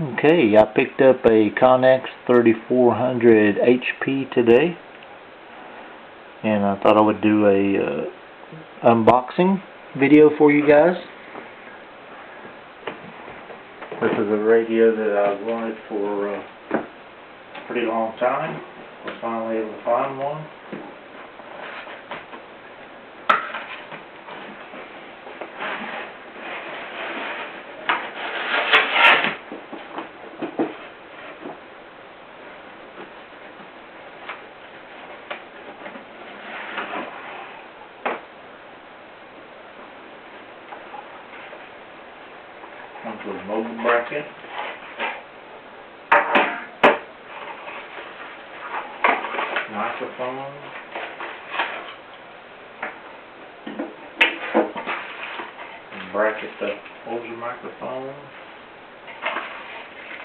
Okay, I picked up a Connex 3400 HP today, and I thought I would do a unboxing video for you guys. This is a radio that I've wanted for a pretty long time. I was finally able to find one. Comes with a mobile bracket, microphone, bracket that holds your microphone,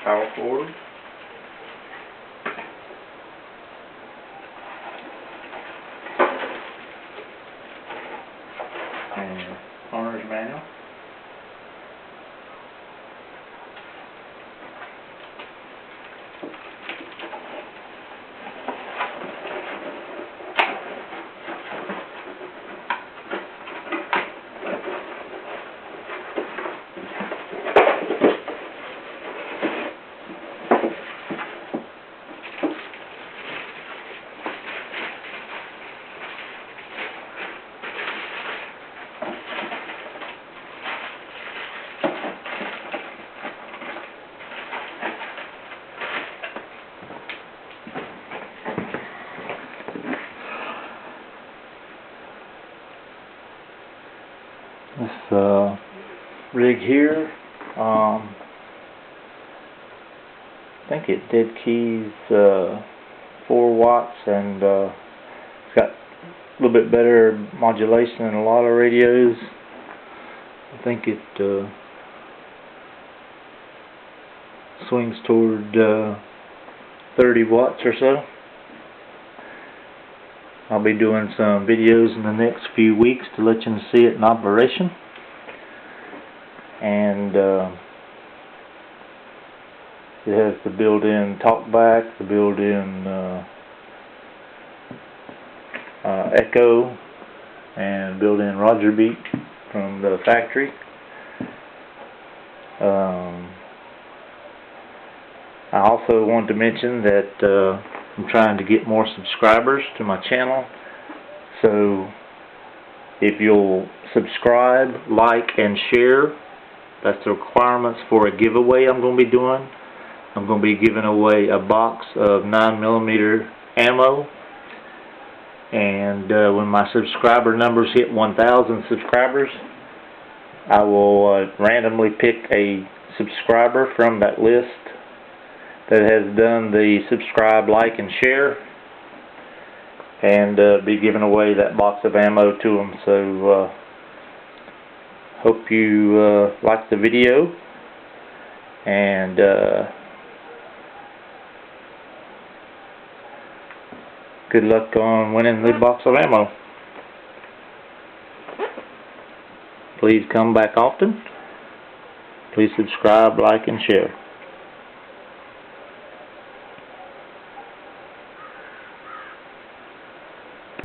power cord, and owner's manual. This rig here, I think it dead keys 4 watts, and it's got a little bit better modulation than a lot of radios. I think it swings toward 30 watts or so. I'll be doing some videos in the next few weeks to let you see it in operation. And it has the built-in talkback, the built-in echo, and built-in Roger beat from the factory. I also want to mention that I'm trying to get more subscribers to my channel, so if you'll subscribe, like, and share, that's the requirements for a giveaway I'm going to be doing. I'm going to be giving away a box of 9mm ammo, and when my subscriber numbers hit 1,000 subscribers, I will randomly pick a subscriber from that list that has done the subscribe, like, and share, and be giving away that box of ammo to them. So hope you like the video, and good luck on winning the box of ammo. Please come back often. Please subscribe, like, and share.